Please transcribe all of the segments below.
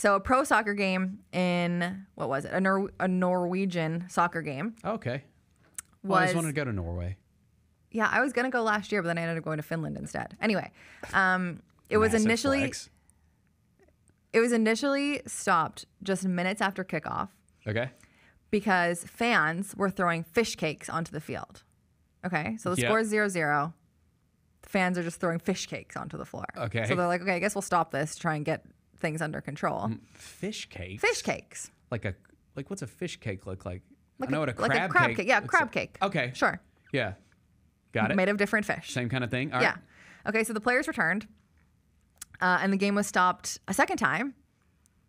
So a pro soccer game in, what was it? A Norwegian soccer game. Okay. Well, I just wanted to go to Norway. Yeah, I was going to go last year, but then I ended up going to Finland instead. Anyway, it was initially stopped just minutes after kickoff. Okay. Because fans were throwing fish cakes onto the field. Okay, so the score is 0-0. The fans are just throwing fish cakes onto the floor. Okay. So they're like, okay, I guess we'll stop this, try and get things under control. Fish cakes? Fish cakes. Like what's a fish cake look like? Like I know what a crab cake. Yeah, crab cake. Okay. Sure. Yeah. Got it. Made of different fish. Same kind of thing? All yeah. right. Okay, so the players returned, and the game was stopped a second time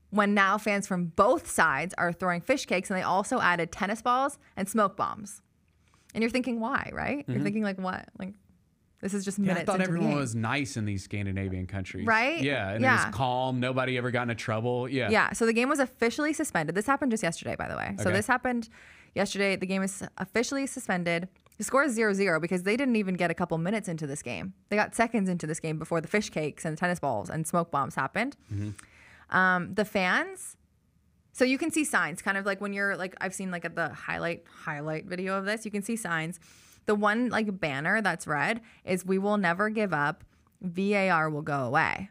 when now fans from both sides are throwing fish cakes, and they also added tennis balls and smoke bombs. And you're thinking, why, right? Mm-hmm. You're thinking, like, what? Like, this is just minutes into the game. I thought everyone was nice in these Scandinavian countries. Right? Yeah, and it was calm. Nobody ever got into trouble. Yeah. Yeah, so the game was officially suspended. This happened just yesterday, by the way. So this happened yesterday. The game is officially suspended. The score is 0-0 because they didn't even get a couple minutes into this game. They got seconds into this game before the fish cakes and the tennis balls and smoke bombs happened. Mm-hmm. The fans, so you can see signs, kind of like when you're like, I've seen like at the highlight video of this, you can see signs. The one like banner that's red is "We will never give up. VAR will go away."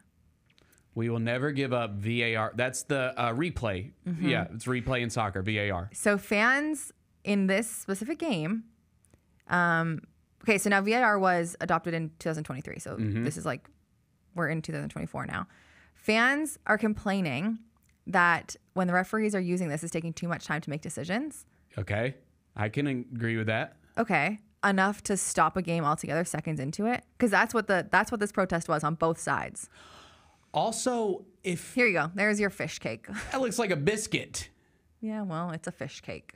We will never give up. VAR. That's the replay. Mm-hmm. Yeah, it's replay in soccer. VAR. So fans in this specific game. Okay, so now VAR was adopted in 2023. So this is like, we're in 2024 now. Fans are complaining that when the referees are using this, it's taking too much time to make decisions. Okay, I can agree with that. Okay, enough to stop a game altogether seconds into it, because that's what this protest was on both sides. Also, here you go, there's your fish cake. That looks like a biscuit. Yeah, well, it's a fish cake.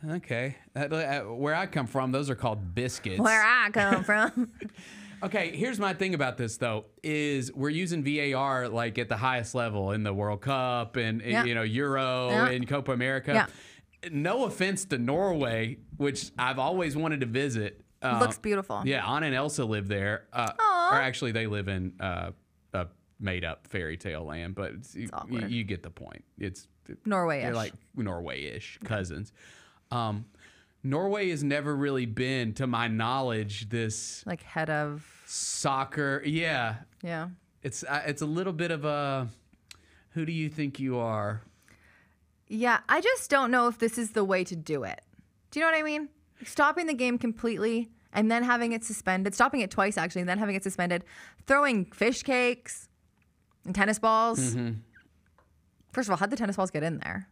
Okay. Where I come from, those are called biscuits. Where I come from. Okay, here's my thing about this, though, is we're using VAR like at the highest level in the World Cup and, Euro and Copa America. Yeah. No offense to Norway, which I've always wanted to visit. Looks beautiful. Yeah, Anna and Elsa live there. Or actually, they live in a made-up fairy tale land, but you get the point. It's Norway-ish. They're like Norway-ish cousins. Norway has never really been, to my knowledge, this like head of soccer. Yeah. Yeah. It's a little bit of a, who do you think you are? Yeah, I just don't know if this is the way to do it. Do you know what I mean? Stopping the game completely and then having it suspended, stopping it twice actually, and then having it suspended, throwing fish cakes and tennis balls. Mm-hmm. First of all, how'd the tennis balls get in there?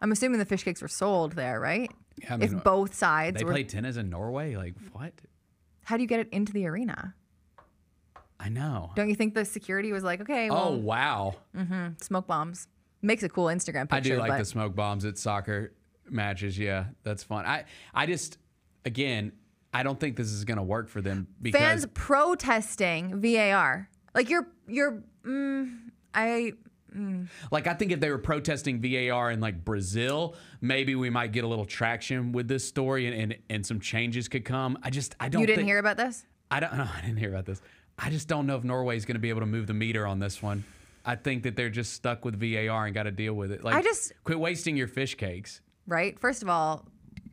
I'm assuming the fish cakes were sold there, right? Yeah, I mean, if both sides play tennis in Norway? Like, what? How do you get it into the arena? I know. Don't you think the security was like, okay, well... Oh, wow. Mm-hmm. Smoke bombs. Makes a cool Instagram picture. I do like the smoke bombs at soccer matches. Yeah, that's fun. I just, again, I don't think this is going to work for them because... Fans protesting VAR. Like, Like, I think if they were protesting VAR in like Brazil, maybe we might get a little traction with this story and some changes could come. I don't. You didn't hear about this? I didn't hear about this. I just don't know if Norway's going to be able to move the meter on this one. I think that they're just stuck with VAR and got to deal with it. Like, quit wasting your fish cakes. Right. First of all,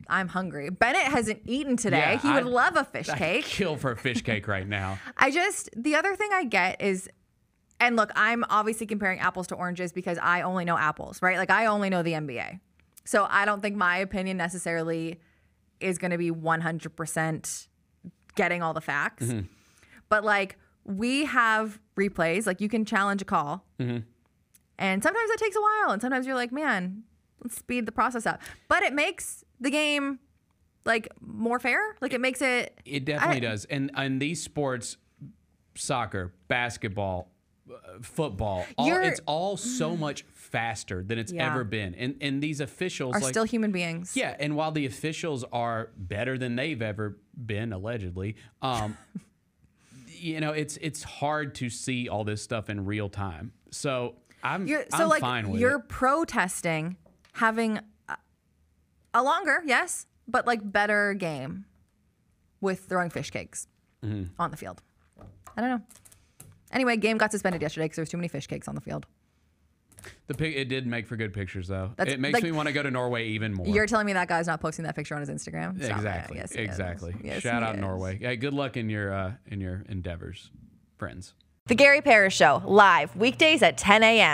I'm hungry. Bennett hasn't eaten today. Yeah, he would love a fish cake. I'd kill for a fish cake right now. The other thing I get is, and look, I'm obviously comparing apples to oranges because I only know apples, right? Like, I only know the NBA. So I don't think my opinion necessarily is going to be 100% getting all the facts. Mm-hmm. But, like, we have replays. Like, you can challenge a call. Mm-hmm. And sometimes that takes a while. And sometimes you're like, man, let's speed the process up. But it makes the game, like, more fair. Like, it makes it... It definitely does. And these sports, soccer, basketball... football, it's all so much faster than it's ever been, and these officials are still human beings. Yeah, and while the officials are better than they've ever been, allegedly, it's hard to see all this stuff in real time. So I'm fine with it. You're protesting having a longer, yes, but like better game with throwing fish cakes on the field. I don't know. Anyway, game got suspended yesterday because there was too many fish cakes on the field. It did make for good pictures, though. It makes me want to go to Norway even more. You're telling me that guy's not posting that picture on his Instagram? Stop Exactly. Yes, exactly. Yes, Shout out Norway. Hey, good luck in your endeavors, friends. The Gary Parrish Show, live weekdays at 10 a.m.